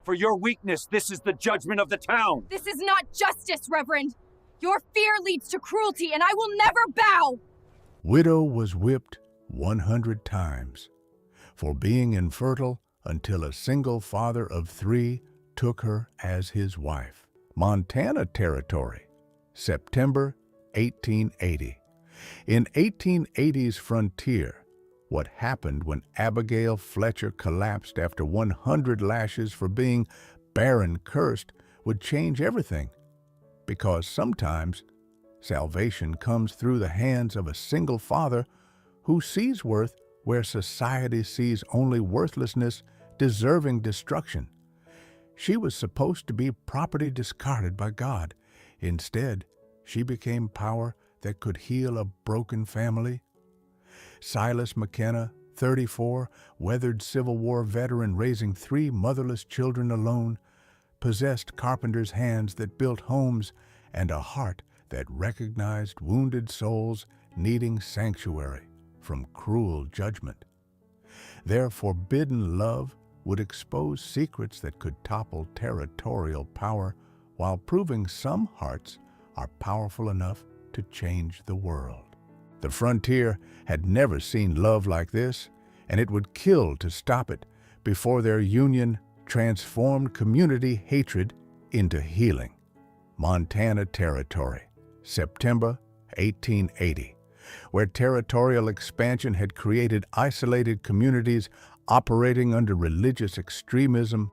For your weakness, this is the judgment of the town. This is not justice, Reverend. Your fear leads to cruelty, and I will never bow. Widow was whipped 100 times for being infertile until a single father of 3 took her as his wife. Montana Territory, September 1880. In 1880's frontier, what happened when Abigail Fletcher collapsed after 100 lashes for being barren cursed would change everything. Because sometimes salvation comes through the hands of a single father who sees worth where society sees only worthlessness, deserving destruction. She was supposed to be property discarded by God. Instead, she became power that could heal a broken family. Silas McKenna, 34, weathered Civil War veteran raising 3 motherless children alone, possessed carpenter's hands that built homes and a heart that recognized wounded souls needing sanctuary from cruel judgment. Their forbidden love would expose secrets that could topple territorial power while proving some hearts are powerful enough to change the world. The frontier had never seen love like this, and it would kill to stop it before their union transformed community hatred into healing. Montana Territory, September 1880, where territorial expansion had created isolated communities operating under religious extremism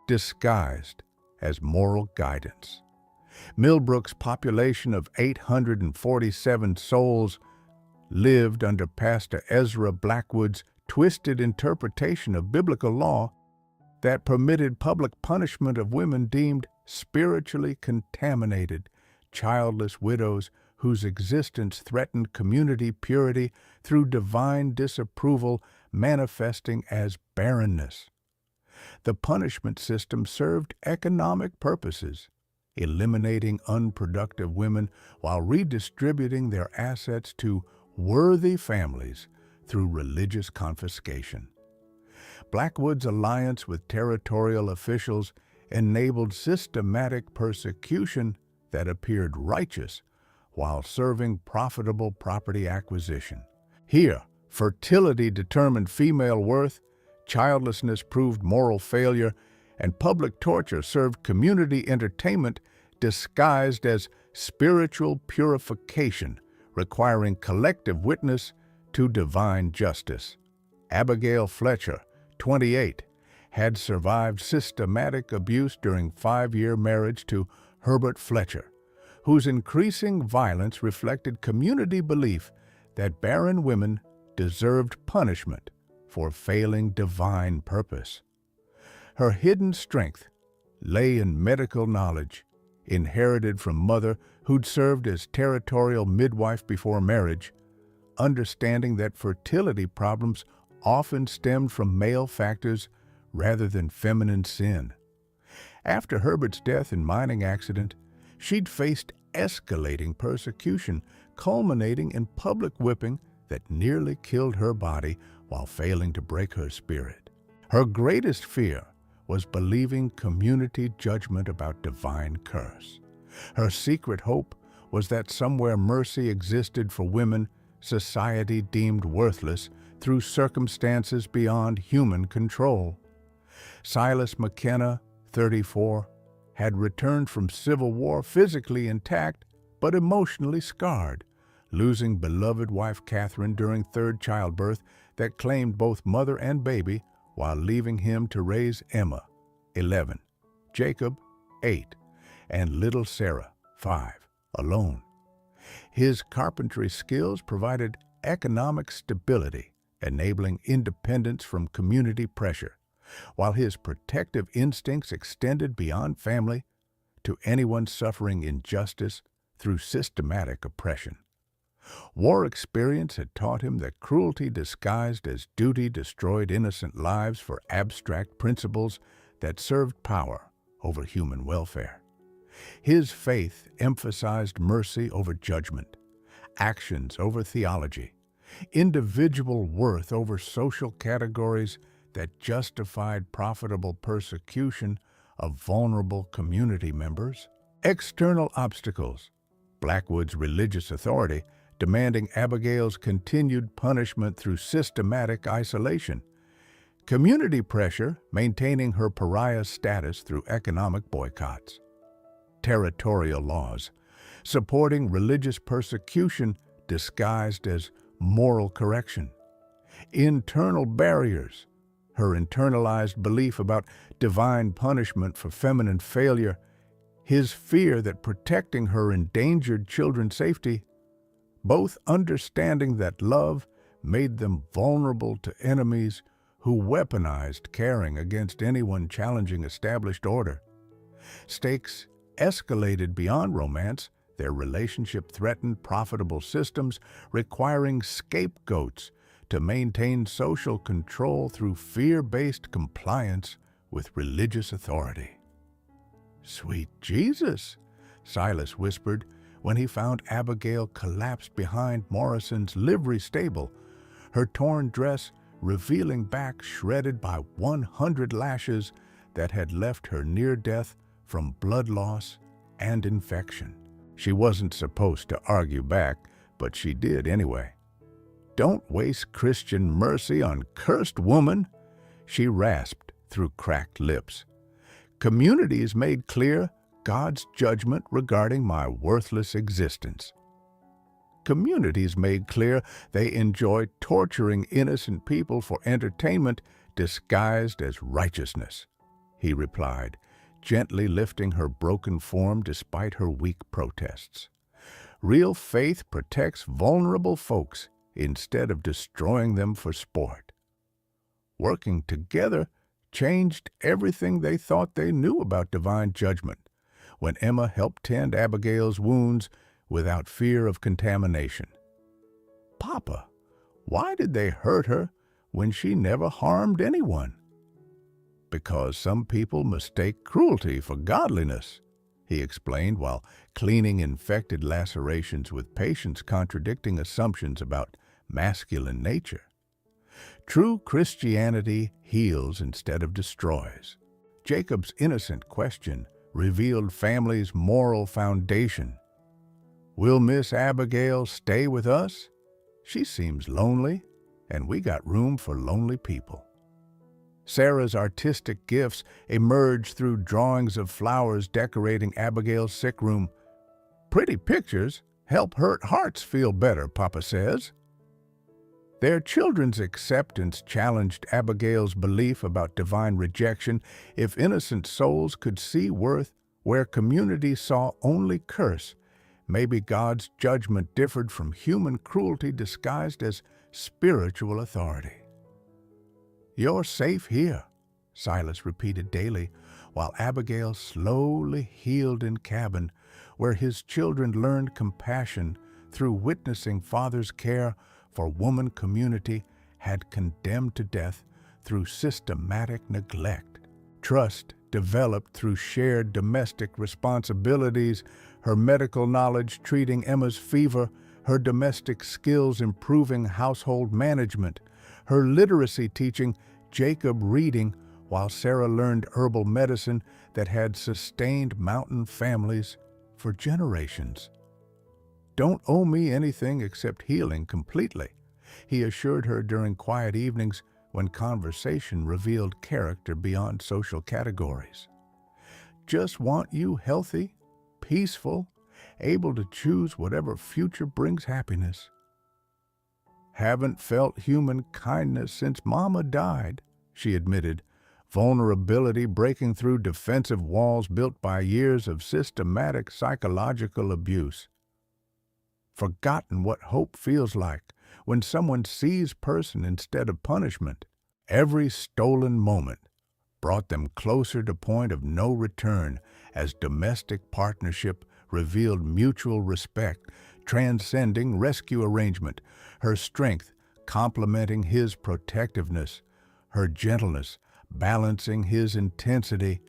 disguised as moral guidance. Millbrook's population of 847 souls lived under Pastor Ezra Blackwood's twisted interpretation of biblical law that permitted public punishment of women deemed spiritually contaminated, childless widows whose existence threatened community purity through divine disapproval manifesting as barrenness. The punishment system served economic purposes, eliminating unproductive women while redistributing their assets to worthy families through religious confiscation. Blackwood's alliance with territorial officials enabled systematic persecution that appeared righteous while serving profitable property acquisition. Here, fertility determined female worth, childlessness proved moral failure, and public torture served community entertainment disguised as spiritual purification, requiring collective witness to divine justice. Abigail Fletcher, 28, had survived systematic abuse during 5-year marriage to Herbert Fletcher, whose increasing violence reflected community belief that barren women deserved punishment for failing divine purpose. Her hidden strength lay in medical knowledge, inherited from mother who'd served as territorial midwife before marriage, understanding that fertility problems often stemmed from male factors rather than feminine sin. After Herbert's death in mining accident, she'd faced escalating persecution, culminating in public whipping that nearly killed her body while failing to break her spirit. Her greatest fear was believing community judgment about divine curse. Her secret hope was that somewhere mercy existed for women society deemed worthless through circumstances beyond human control. Silas McKenna, 34, had returned from Civil War physically intact but emotionally scarred, losing beloved wife Catherine during 3rd childbirth that claimed both mother and baby while leaving him to raise Emma, 11, Jacob, 8, and little Sarah, 5, alone. His carpentry skills provided economic stability, enabling independence from community pressure, while his protective instincts extended beyond family to anyone suffering injustice through systematic oppression. War experience had taught him that cruelty disguised as duty destroyed innocent lives for abstract principles that served power over human welfare. His faith emphasized mercy over judgment, actions over theology, individual worth over social categories that justified profitable persecution of vulnerable community members. External obstacles. Blackwood's religious authority demanding Abigail's continued punishment through systematic isolation. Community pressure maintaining her pariah status through economic boycotts. Territorial laws supporting religious persecution disguised as moral correction. Internal barriers, her internalized belief about divine punishment for feminine failure, his fear that protecting her endangered children's safety, both understanding that love made them vulnerable to enemies who weaponized caring against anyone challenging established order. Stakes escalated beyond romance. Their relationship threatened profitable systems requiring scapegoats to maintain social control through fear-based compliance with religious authority. "Sweet Jesus," Silas whispered when he found Abigail collapsed behind Morrison's livery stable, her torn dress revealing back shredded by 100 lashes that had left her near death from blood loss and infection. She wasn't supposed to argue back, but she did anyway. "Don't waste Christian mercy on cursed woman," she rasped through cracked lips. "Communities made clear God's judgment regarding my worthless existence. Communities made clear they enjoy torturing innocent people for entertainment disguised as righteousness," he replied, gently lifting her broken form despite her weak protests. "Real faith protects vulnerable folks instead of destroying them for sport." Working together changed everything they thought they knew about divine judgment when Emma helped tend Abigail's wounds without fear of contamination. "Papa, why did they hurt her when she never harmed anyone?" "Because some people mistake cruelty for godliness," he explained while cleaning infected lacerations with patience contradicting assumptions about masculine nature. "True Christianity heals instead of destroys." Jacob's innocent question revealed family's moral foundation. "Will Miss Abigail stay with us? She seems lonely, and we got room for lonely people." Sarah's artistic gifts emerged through drawings of flowers decorating Abigail's sick room. "Pretty pictures help hurt hearts feel better," Papa says. Their children's acceptance challenged Abigail's belief about divine rejection. If innocent souls could see worth where community saw only curse, maybe God's judgment differed from human cruelty disguised as spiritual authority. "You're safe here," Silas repeated daily, while Abigail slowly healed in cabin, where his children learned compassion through witnessing father's care for woman community had condemned to death through systematic neglect. Trust developed through shared domestic responsibilities, her medical knowledge treating Emma's fever, her domestic skills improving household management, her literacy teaching Jacob reading, while Sarah learned herbal medicine that had sustained mountain families for generations. "Don't owe me anything except healing completely," he assured her during quiet evenings when conversation revealed character beyond social categories. "Just want you healthy, peaceful, able to choose whatever future brings happiness." "Haven't felt human kindness since Mama died," she admitted, vulnerability breaking through defensive walls built by years of systematic psychological abuse. "Forgotten what hope feels like when someone sees person instead of punishment. Every stolen moment brought them closer to point of no return as domestic partnership revealed mutual respect, transcending rescue arrangement, her strength complementing his protectiveness, her gentleness balancing his intensity,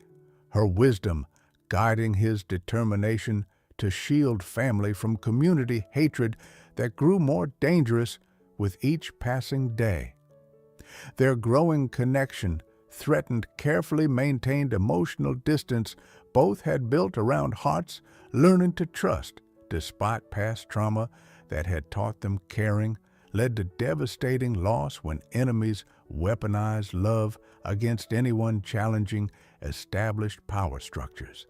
her wisdom guiding his determination to shield family from community hatred that grew more dangerous with each passing day." Their growing connection threatened carefully maintained emotional distance both had built around hearts learning to trust, despite past trauma that had taught them caring, led to devastating loss when enemies weaponized love against anyone challenging established power structures.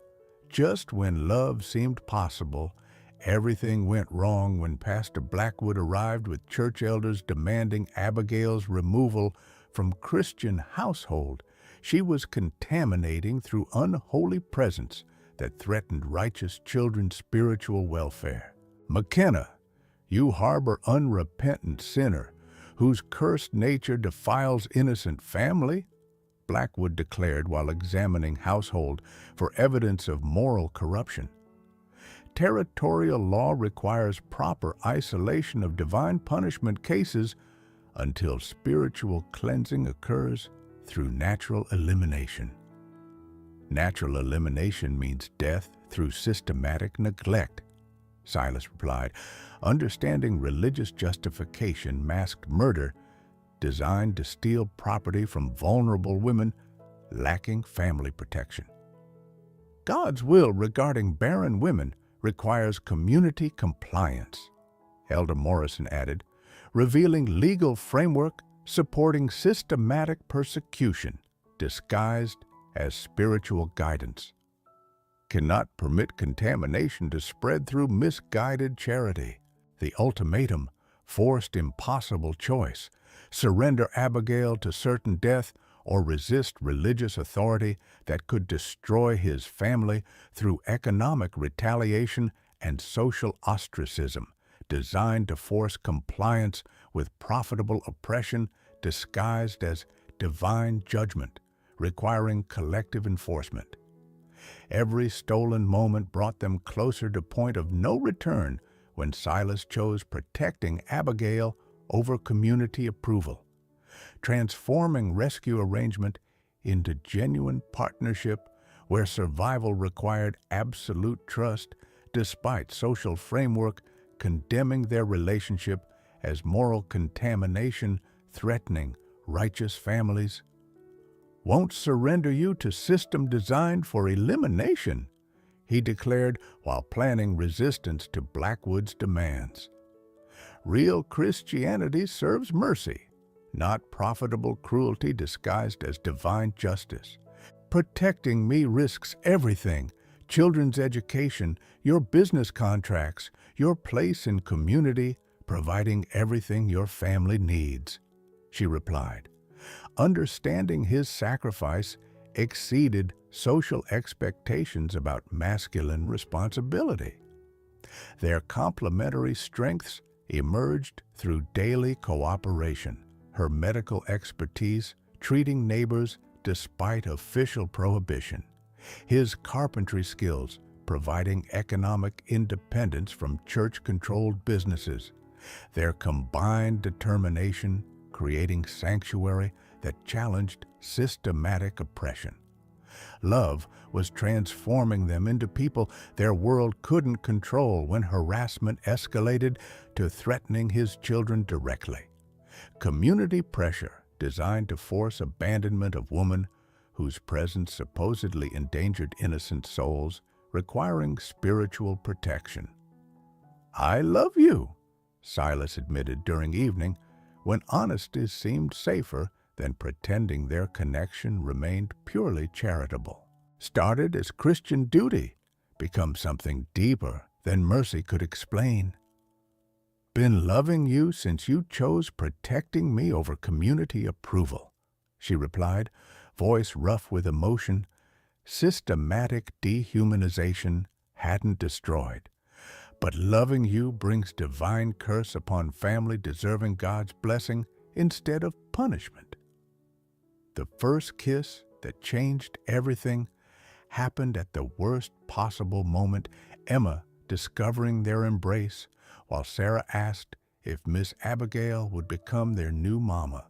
Just when love seemed possible, everything went wrong when Pastor Blackwood arrived with church elders demanding Abigail's removal from Christian household. She was contaminating through unholy presence that threatened righteous children's spiritual welfare. McKenna, you harbor unrepentant sinner whose cursed nature defiles innocent family, Blackwood declared while examining household for evidence of moral corruption. Territorial law requires proper isolation of divine punishment cases until spiritual cleansing occurs through natural elimination. Natural elimination means death through systematic neglect, Silas replied. Understanding religious justification masked murder designed to steal property from vulnerable women lacking family protection. God's will regarding barren women requires community compliance, Elder Morrison added, revealing legal framework supporting systematic persecution disguised as spiritual guidance. Cannot permit contamination to spread through misguided charity. The ultimatum forced impossible choice: surrender Abigail to certain death or resist religious authority that could destroy his family through economic retaliation and social ostracism, designed to force compliance with profitable oppression disguised as divine judgment, requiring collective enforcement. Every stolen moment brought them closer to point of no return when Silas chose protecting Abigail over community approval, transforming rescue arrangement into genuine partnership where survival required absolute trust despite social framework condemning their relationship as moral contamination threatening righteous families. Won't surrender you to system designed for elimination, he declared while planning resistance to Blackwood's demands. Real Christianity serves mercy, not profitable cruelty disguised as divine justice. Protecting me risks everything: children's education, your business contracts, your place in community, providing everything your family needs, she replied. Understanding his sacrifice exceeded social expectations about masculine responsibility. Their complementary strengths emerged through daily cooperation, her medical expertise treating neighbors despite official prohibition, his carpentry skills providing economic independence from church-controlled businesses, their combined determination creating sanctuary that challenged systematic oppression. Love was transforming them into people their world couldn't control when harassment escalated to threatening his children directly. Community pressure designed to force abandonment of women whose presence supposedly endangered innocent souls, requiring spiritual protection. I love you, Silas admitted during evening, when honesty seemed safer than pretending their connection remained purely charitable. Started as Christian duty, become something deeper than mercy could explain. Been loving you since you chose protecting me over community approval, she replied, voice rough with emotion. Systematic dehumanization hadn't destroyed, but loving you brings divine curse upon family deserving God's blessing instead of punishment. The first kiss that changed everything happened at the worst possible moment, Emma discovering their embrace while Sarah asked if Miss Abigail would become their new mama,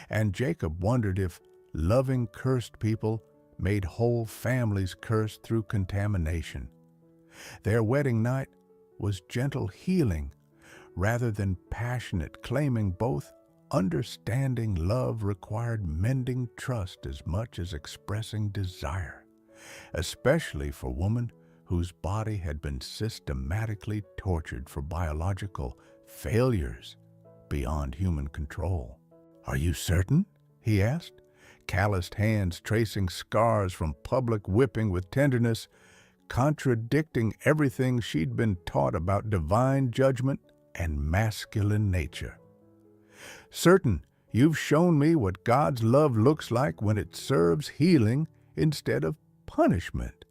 and Jacob wondered if loving cursed people made whole families cursed through contamination. Their wedding night was gentle healing rather than passionate, claiming both understanding love required mending trust as much as expressing desire, especially for women whose body had been systematically tortured for biological failures beyond human control. "Are you certain?" he asked, calloused hands tracing scars from public whipping with tenderness, contradicting everything she'd been taught about divine judgment and masculine nature. "Certain, you've shown me what God's love looks like when it serves healing instead of punishment,"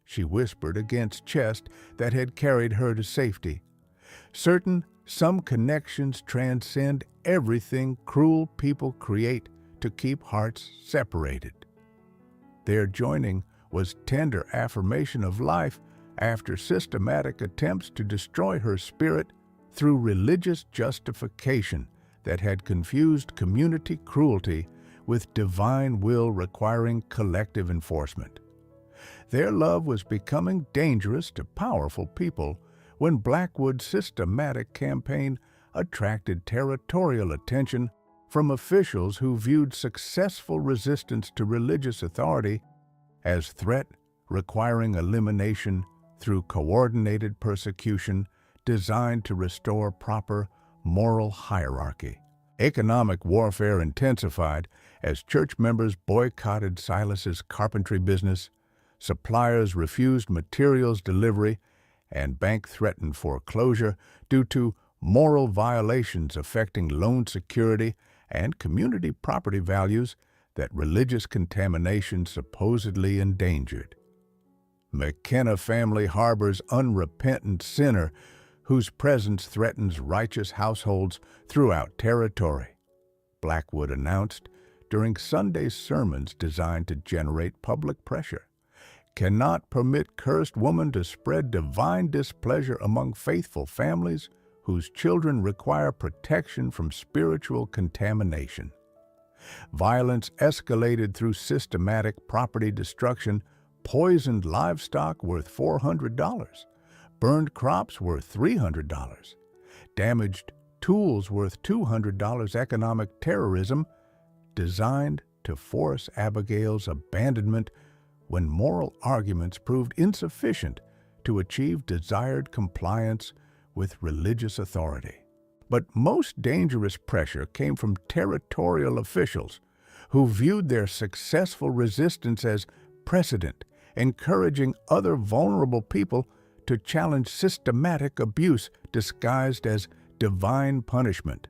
she whispered against chest that had carried her to safety. "Certain, some connections transcend everything cruel people create to keep hearts separated." Their joining was tender affirmation of life after systematic attempts to destroy her spirit through religious justification that had confused community cruelty with divine will requiring collective enforcement. Their love was becoming dangerous to powerful people when Blackwood's systematic campaign attracted territorial attention from officials who viewed successful resistance to religious authority as threat requiring elimination through coordinated persecution designed to restore proper moral hierarchy. Economic warfare intensified as church members boycotted Silas's carpentry business, suppliers refused materials delivery, and bank threatened foreclosure due to moral violations affecting loan security and community property values that religious contamination supposedly endangered. McKenna family harbors unrepentant sinner whose presence threatens righteous households throughout territory, Blackwood announced during Sunday's sermons designed to generate public pressure. "Cannot permit cursed woman to spread divine displeasure among faithful families whose children require protection from spiritual contamination." Violence escalated through systematic property destruction, poisoned livestock worth $400, burned crops worth $300, damaged tools worth $200, economic terrorism designed to force Abigail's abandonment when moral arguments proved insufficient to achieve desired compliance with religious authority. But most dangerous pressure came from territorial officials who viewed their successful resistance as precedent, encouraging other vulnerable people to challenge systematic abuse disguised as divine punishment,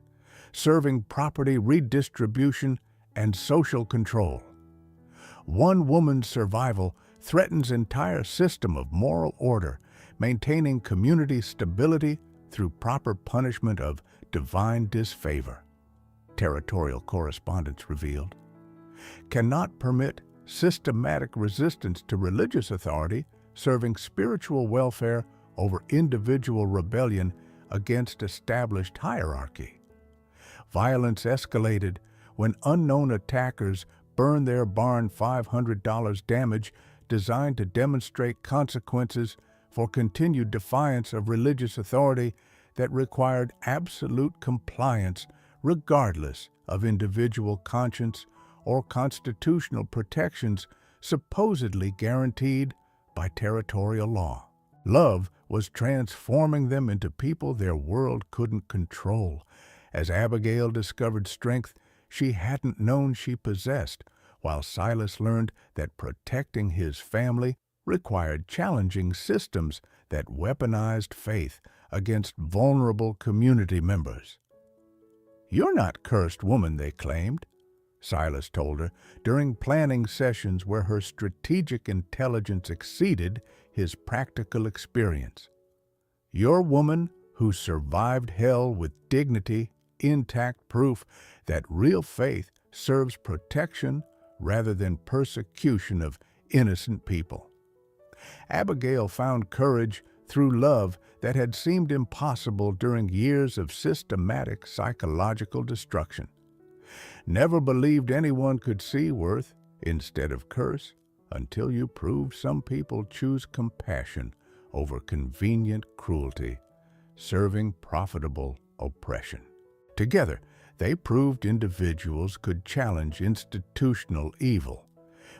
serving property redistribution and social control. One woman's survival threatens entire system of moral order, maintaining community stability through proper punishment of divine disfavor, territorial correspondence revealed. Cannot permit systematic resistance to religious authority, serving spiritual welfare over individual rebellion against established hierarchy. Violence escalated when unknown attackers burned their barn, $500 damage designed to demonstrate consequences for continued defiance of religious authority that required absolute compliance regardless of individual conscience or constitutional protections supposedly guaranteed by territorial law. Love was transforming them into people their world couldn't control, as Abigail discovered strength she hadn't known she possessed, while Silas learned that protecting his family required challenging systems that weaponized faith against vulnerable community members. "You're not cursed, woman," they claimed, Silas told her during planning sessions where her strategic intelligence exceeded his practical experience. "You're a woman who survived hell with dignity, intact proof that real faith serves protection rather than persecution of innocent people." Abigail found courage through love that had seemed impossible during years of systematic psychological destruction. Never believed anyone could see worth instead of curse until you prove some people choose compassion over convenient cruelty, serving profitable oppression. Together, They proved individuals could challenge institutional evil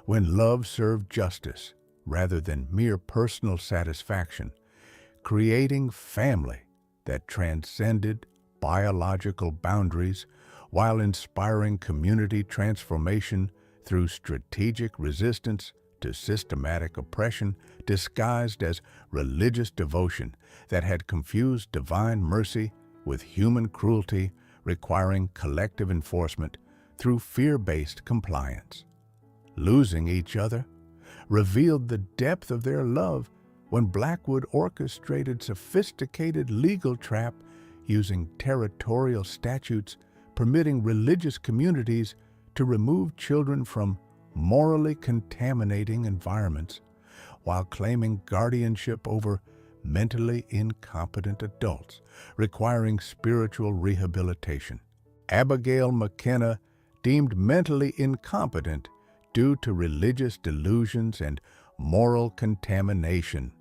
when love served justice rather than mere personal satisfaction, creating family that transcended biological boundaries while inspiring community transformation through strategic resistance to systematic oppression disguised as religious devotion that had confused divine mercy with human cruelty, requiring collective enforcement through fear-based compliance. Losing each other revealed the depth of their love when Blackwood orchestrated sophisticated legal trap using territorial statutes permitting religious communities to remove children from morally contaminating environments while claiming guardianship over mentally incompetent adults requiring spiritual rehabilitation. Abigail McKenna, deemed mentally incompetent due to religious delusions and moral contamination,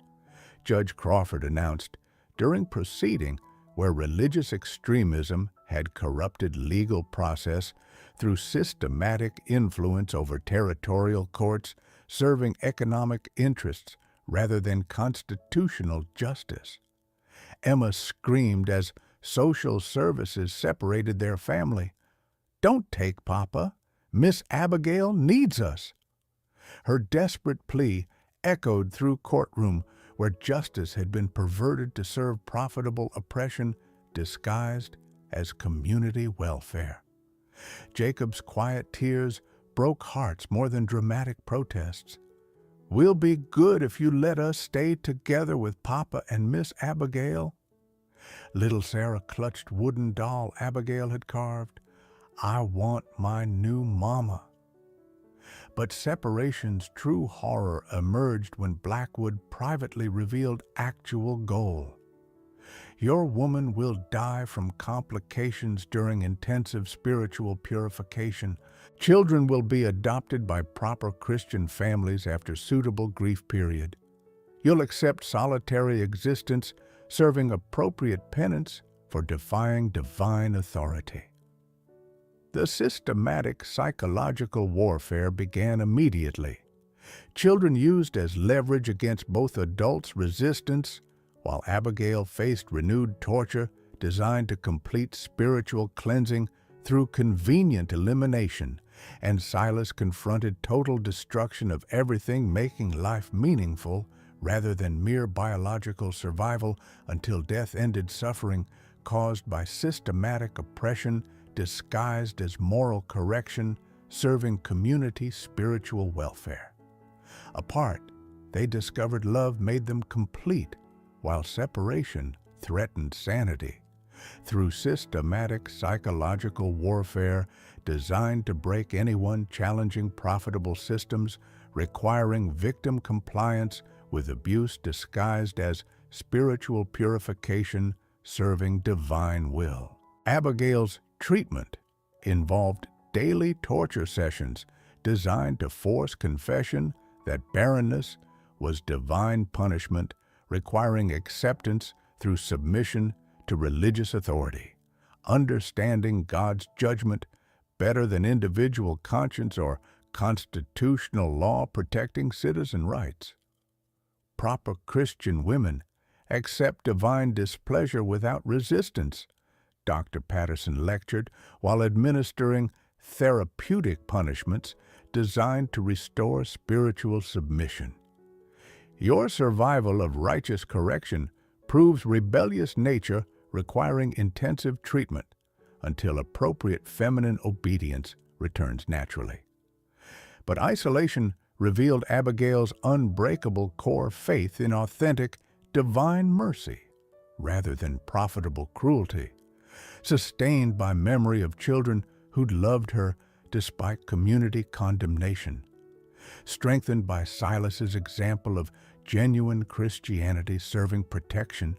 Judge Crawford announced during proceeding where religious extremism had corrupted legal process through systematic influence over territorial courts serving economic interests rather than constitutional justice. Emma screamed as social services separated their family. "Don't take Papa. Miss Abigail needs us." Her desperate plea echoed through courtroom where justice had been perverted to serve profitable oppression disguised as community welfare. Jacob's quiet tears broke hearts more than dramatic protests. "We'll be good if you let us stay together with Papa and Miss Abigail." Little Sarah clutched wooden doll Abigail had carved. "I want my new mama." But separation's true horror emerged when Blackwood privately revealed actual goal. "Your woman will die from complications during intensive spiritual purification. Children will be adopted by proper Christian families after suitable grief period. You'll accept solitary existence, serving appropriate penance for defying divine authority." The systematic psychological warfare began immediately. Children used as leverage against both adults' resistance, while Abigail faced renewed torture designed to complete spiritual cleansing through convenient elimination, and Silas confronted total destruction of everything making life meaningful rather than mere biological survival until death ended suffering caused by systematic oppression disguised as moral correction, serving community spiritual welfare. Apart, they discovered love made them complete, while separation threatened sanity. Through systematic psychological warfare designed to break anyone challenging profitable systems, requiring victim compliance with abuse disguised as spiritual purification, serving divine will. Abigail's treatment involved daily torture sessions designed to force confession that barrenness was divine punishment, requiring acceptance through submission to religious authority, understanding God's judgment better than individual conscience or constitutional law protecting citizen rights. Proper Christian women accept divine displeasure without resistance, Dr. Patterson lectured, while administering therapeutic punishments designed to restore spiritual submission. Your survival of righteous correction proves rebellious nature requiring intensive treatment until appropriate feminine obedience returns naturally. But isolation revealed Abigail's unbreakable core faith in authentic, divine mercy rather than profitable cruelty, sustained by memory of children who'd loved her despite community condemnation, strengthened by Silas's example of genuine Christianity serving protection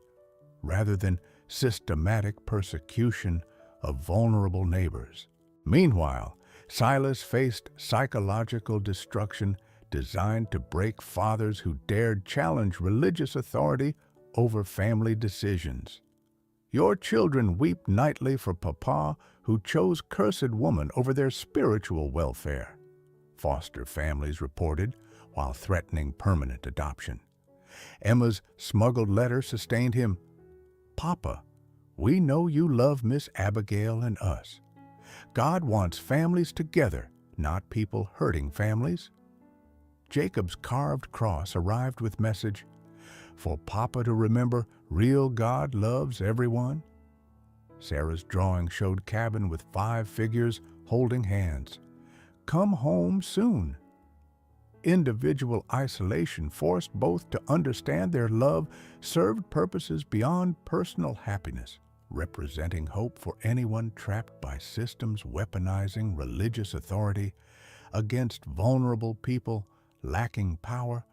rather than systematic persecution of vulnerable neighbors. Meanwhile, Silas faced psychological destruction designed to break fathers who dared challenge religious authority over family decisions. Your children weep nightly for Papa who chose cursed woman over their spiritual welfare, foster families reported, while threatening permanent adoption. Emma's smuggled letter sustained him. "Papa, we know you love Miss Abigail and us. God wants families together, not people hurting families." Jacob's carved cross arrived with message, "For Papa to remember, real God loves everyone." Sarah's drawing showed cabin with 5 figures holding hands. "Come home soon." Individual isolation forced both to understand their love served purposes beyond personal happiness, representing hope for anyone trapped by systems weaponizing religious authority against vulnerable people lacking power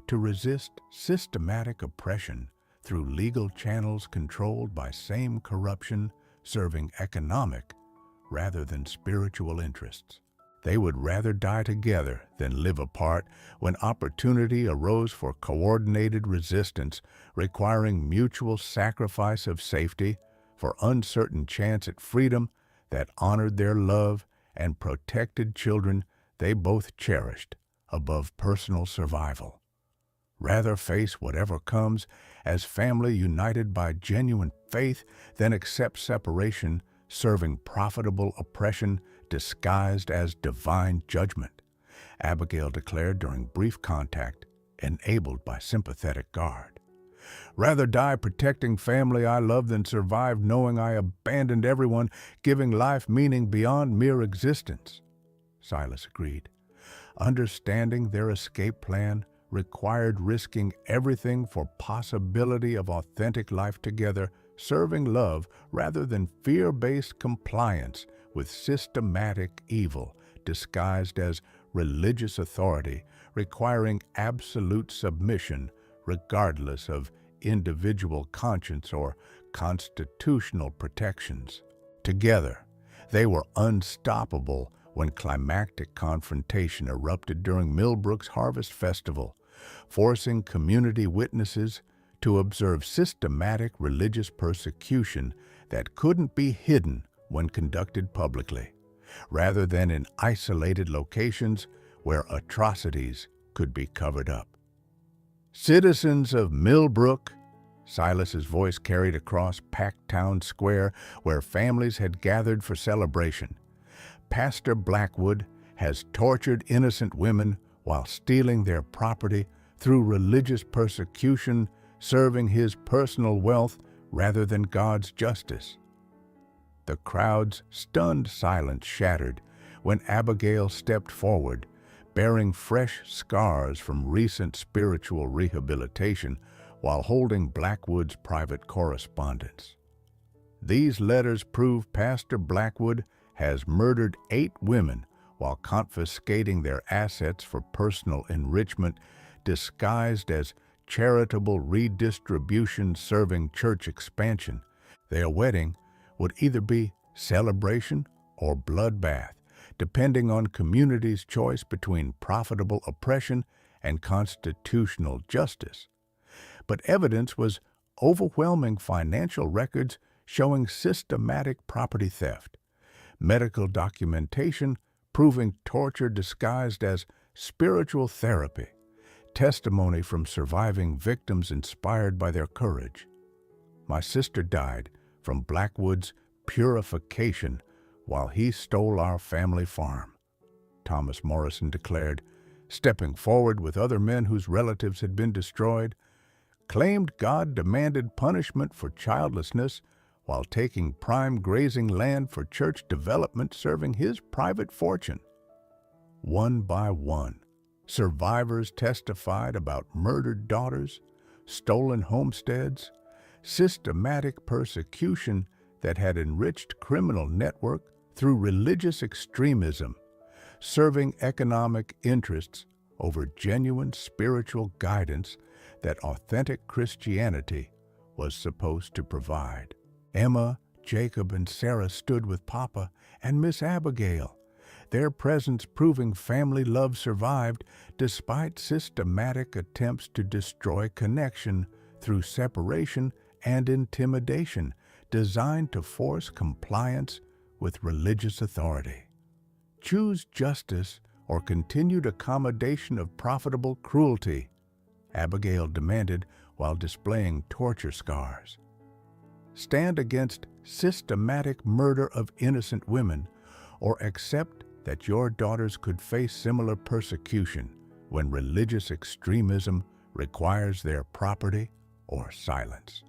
to resist systematic oppression through legal channels controlled by same corruption serving economic rather than spiritual interests. They would rather die together than live apart when opportunity arose for coordinated resistance requiring mutual sacrifice of safety for uncertain chance at freedom that honored their love and protected children they both cherished above personal survival. Rather face whatever comes as family united by genuine faith than accept separation serving profitable oppression disguised as divine judgment, Abigail declared during brief contact, enabled by sympathetic guard. "Rather die protecting family I love than survive knowing I abandoned everyone, giving life meaning beyond mere existence." Silas agreed. Understanding their escape plan required risking everything for possibility of authentic life together, serving love rather than fear-based compliance with systematic evil disguised as religious authority, requiring absolute submission regardless of individual conscience or constitutional protections. Together, they were unstoppable when climactic confrontation erupted during Millbrook's Harvest Festival, forcing community witnesses to observe systematic religious persecution that couldn't be hidden when conducted publicly, rather than in isolated locations where atrocities could be covered up. "Citizens of Millbrook," Silas's voice carried across packed town square where families had gathered for celebration. "Pastor Blackwood has tortured innocent women while stealing their property through religious persecution, serving his personal wealth rather than God's justice." The crowd's stunned silence shattered when Abigail stepped forward, bearing fresh scars from recent spiritual rehabilitation while holding Blackwood's private correspondence. "These letters prove Pastor Blackwood has murdered 8 women while confiscating their assets for personal enrichment, disguised as charitable redistribution serving church expansion. Their wedding would either be celebration or bloodbath, depending on community's choice between profitable oppression and constitutional justice. But evidence was overwhelming financial records showing systematic property theft, medical documentation proving torture disguised as spiritual therapy, testimony from surviving victims inspired by their courage. My sister died from Blackwood's purification while he stole our family farm," Thomas Morrison declared, stepping forward with other men whose relatives had been destroyed, claimed God demanded punishment for childlessness while taking prime grazing land for church development serving his private fortune. One by one, survivors testified about murdered daughters, stolen homesteads, systematic persecution that had enriched criminal network through religious extremism, serving economic interests over genuine spiritual guidance that authentic Christianity was supposed to provide. Emma, Jacob, and Sarah stood with Papa and Miss Abigail, their presence proving family love survived despite systematic attempts to destroy connection through separation and intimidation designed to force compliance with religious authority. Choose justice or continued accommodation of profitable cruelty, Abigail demanded while displaying torture scars. Stand against systematic murder of innocent women, or accept that your daughters could face similar persecution when religious extremism requires their property or silence.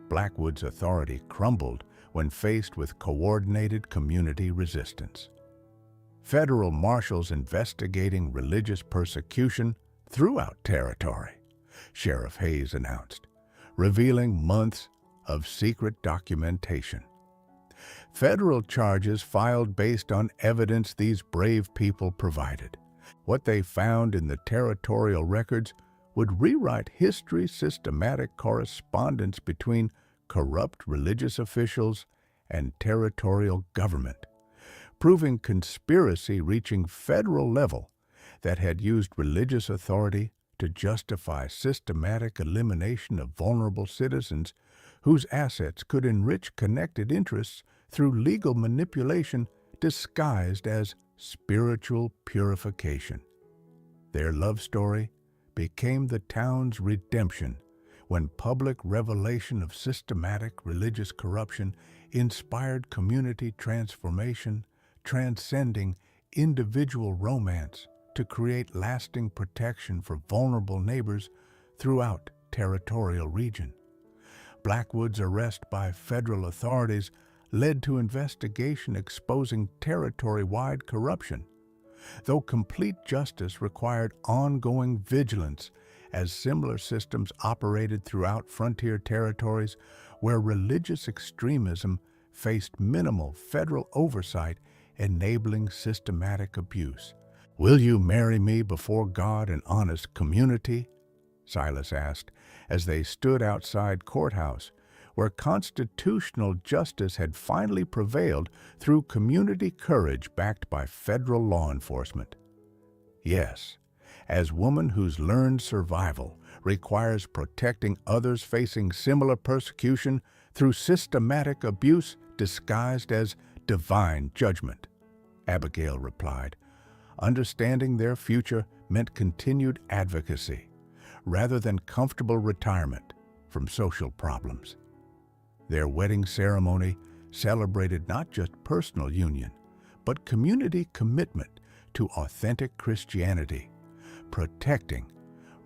Blackwood's authority crumbled when faced with coordinated community resistance. Federal marshals investigating religious persecution throughout territory, Sheriff Hayes announced, revealing months of secret documentation. Federal charges filed based on evidence these brave people provided. What they found in the territorial records would rewrite history's systematic correspondence between corrupt religious officials and territorial government, proving conspiracy reaching federal level that had used religious authority to justify systematic elimination of vulnerable citizens whose assets could enrich connected interests through legal manipulation disguised as spiritual purification. Their love story became the town's redemption when public revelation of systematic religious corruption inspired community transformation, transcending individual romance to create lasting protection for vulnerable neighbors throughout territorial region. Blackwood's arrest by federal authorities led to investigation exposing territory-wide corruption, though complete justice required ongoing vigilance as similar systems operated throughout frontier territories where religious extremism faced minimal federal oversight, enabling systematic abuse. "Will you marry me before God and honest community?" Silas asked as they stood outside courthouse, where constitutional justice had finally prevailed through community courage backed by federal law enforcement. Yes, as woman whose learned survival requires protecting others facing similar persecution through systematic abuse disguised as divine judgment, Abigail replied. Understanding their future meant continued advocacy, rather than comfortable retirement from social problems. Their wedding ceremony celebrated not just personal union, but community commitment to authentic Christianity, protecting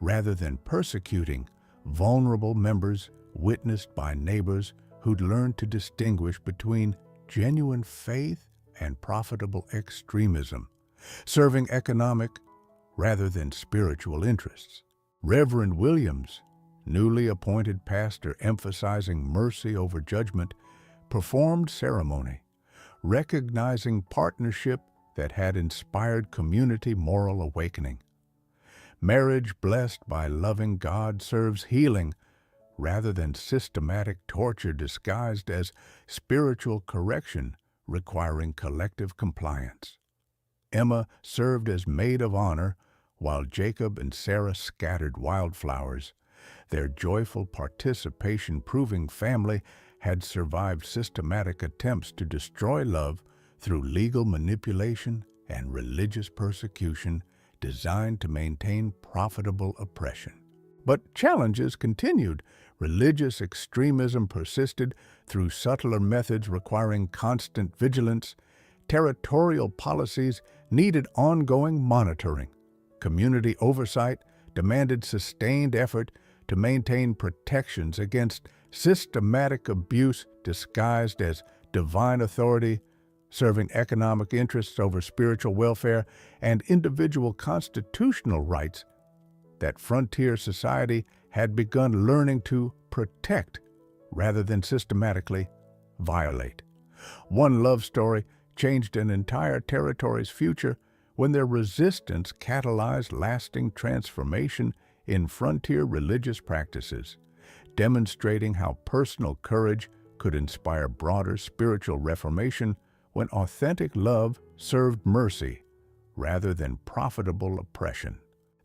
rather than persecuting vulnerable members witnessed by neighbors who'd learned to distinguish between genuine faith and profitable extremism, serving economic rather than spiritual interests. Reverend Williams, newly appointed pastor emphasizing mercy over judgment, performed ceremony, recognizing partnership that had inspired community moral awakening. Marriage blessed by loving God serves healing rather than systematic torture disguised as spiritual correction requiring collective compliance. Emma served as maid of honor while Jacob and Sarah scattered wildflowers, their joyful participation proving family had survived systematic attempts to destroy love through legal manipulation and religious persecution designed to maintain profitable oppression. But challenges continued. Religious extremism persisted through subtler methods requiring constant vigilance. Territorial policies needed ongoing monitoring. Community oversight demanded sustained effort to maintain protections against systematic abuse disguised as divine authority, serving economic interests over spiritual welfare and individual constitutional rights that frontier society had begun learning to protect rather than systematically violate. One love story changed an entire territory's future when their resistance catalyzed lasting transformation in frontier religious practices, demonstrating how personal courage could inspire broader spiritual reformation when authentic love served mercy rather than profitable oppression.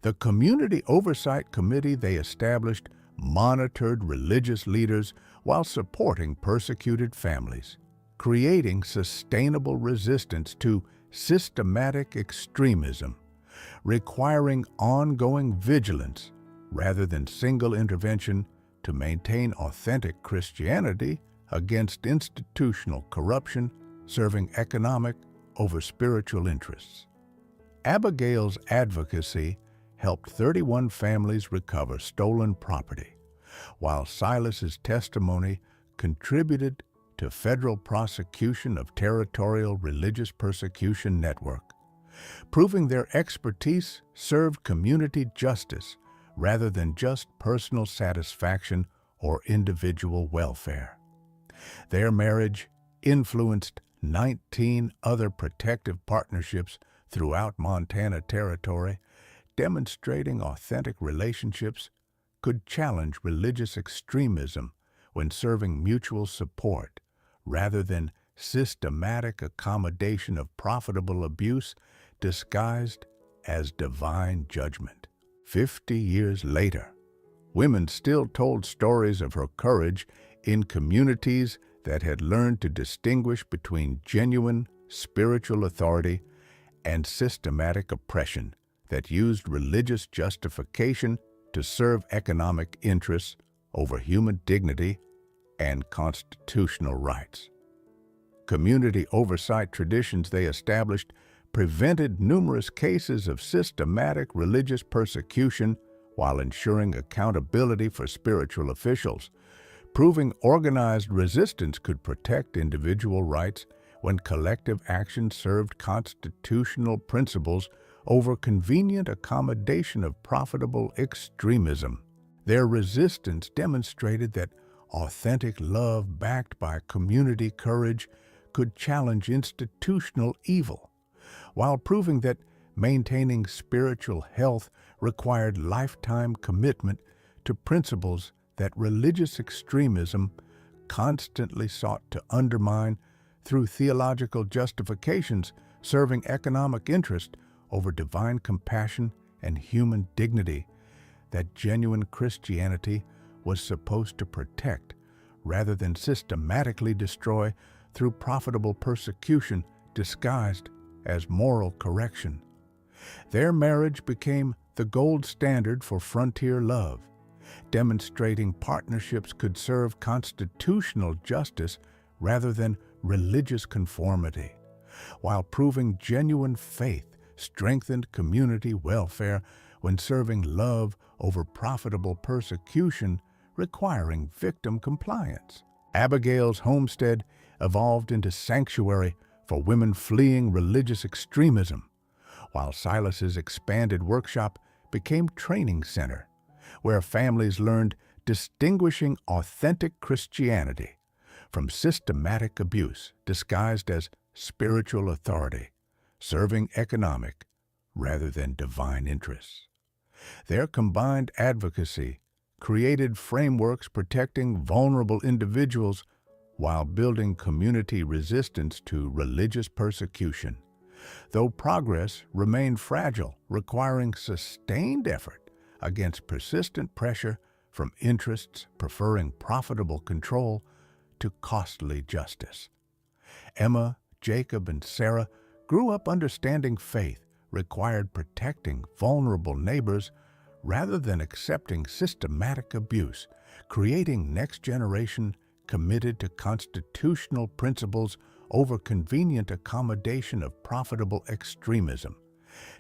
The Community Oversight Committee they established monitored religious leaders while supporting persecuted families. creating sustainable resistance to systematic extremism, requiring ongoing vigilance rather than single intervention to maintain authentic Christianity against institutional corruption, serving economic over spiritual interests. Abigail's advocacy helped 31 families recover stolen property, while Silas's testimony contributed to federal prosecution of territorial religious persecution network, proving their expertise served community justice rather than just personal satisfaction or individual welfare. Their marriage influenced 19 other protective partnerships throughout Montana Territory, demonstrating authentic relationships could challenge religious extremism when serving mutual support rather than systematic accommodation of profitable abuse disguised as divine judgment. 50 years later, women still told stories of her courage in communities that had learned to distinguish between genuine spiritual authority and systematic oppression that used religious justification to serve economic interests over human dignity and constitutional rights. Community oversight traditions they established prevented numerous cases of systematic religious persecution while ensuring accountability for spiritual officials, proving organized resistance could protect individual rights when collective action served constitutional principles over convenient accommodation of profitable extremism. Their resistance demonstrated that authentic love backed by community courage could challenge institutional evil, while proving that maintaining spiritual health required lifetime commitment to principles that religious extremism constantly sought to undermine through theological justifications serving economic interest over divine compassion and human dignity that genuine Christianity was supposed to protect rather than systematically destroy through profitable persecution disguised as moral correction. Their marriage became the gold standard for frontier love, demonstrating partnerships could serve constitutional justice rather than religious conformity, while proving genuine faith strengthened community welfare when serving love over profitable persecution requiring victim compliance. Abigail's homestead evolved into sanctuary for women fleeing religious extremism, while Silas's expanded workshop became training center, where families learned distinguishing authentic Christianity from systematic abuse disguised as spiritual authority, serving economic rather than divine interests. Their combined advocacy created frameworks protecting vulnerable individuals while building community resistance to religious persecution. Though progress remained fragile, requiring sustained effort against persistent pressure from interests preferring profitable control to costly justice. Emma, Jacob, and Sarah grew up understanding faith required protecting vulnerable neighbors rather than accepting systematic abuse, creating next generation committed to constitutional principles over convenient accommodation of profitable extremism,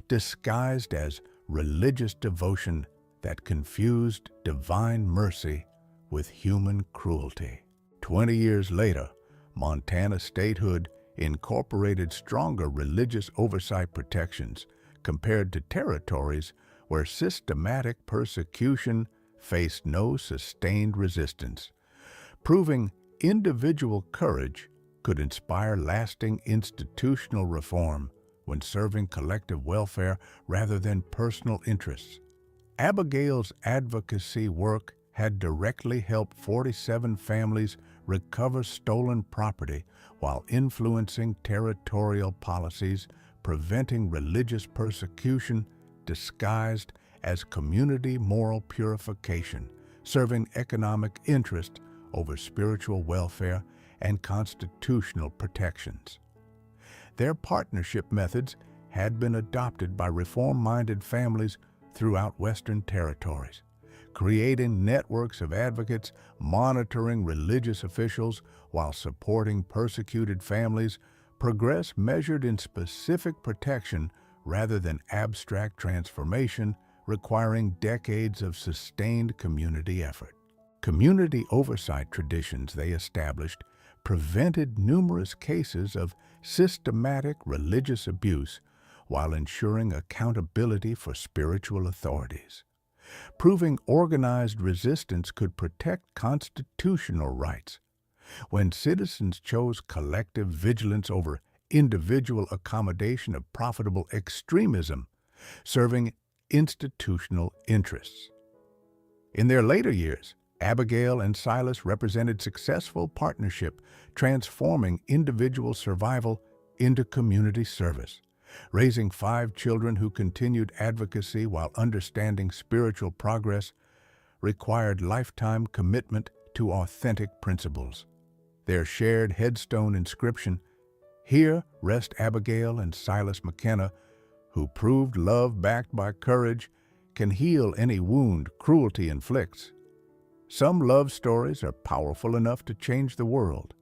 disguised as religious devotion that confused divine mercy with human cruelty. 20 years later, Montana statehood incorporated stronger religious oversight protections compared to territories where systematic persecution faced no sustained resistance, proving individual courage could inspire lasting institutional reform when serving collective welfare rather than personal interests. Abigail's advocacy work had directly helped 47 families recover stolen property while influencing territorial policies, preventing religious persecution disguised as community moral purification, serving economic interest over spiritual welfare, and constitutional protections. Their partnership methods had been adopted by reform-minded families throughout Western territories, creating networks of advocates monitoring religious officials while supporting persecuted families. Progress measured in specific protection rather than abstract transformation, requiring decades of sustained community effort. Community oversight traditions they established prevented numerous cases of systematic religious abuse while ensuring accountability for spiritual authorities. Proving organized resistance could protect constitutional rights. When citizens chose collective vigilance over individual accommodation of profitable extremism, serving institutional interests. In their later years, Abigail and Silas represented successful partnership, transforming individual survival into community service. Raising 5 children who continued advocacy while understanding spiritual progress required lifetime commitment to authentic principles. Their shared headstone inscription, "Here rest Abigail and Silas McKenna, who proved love backed by courage, can heal any wound cruelty inflicts." Some love stories are powerful enough to change the world.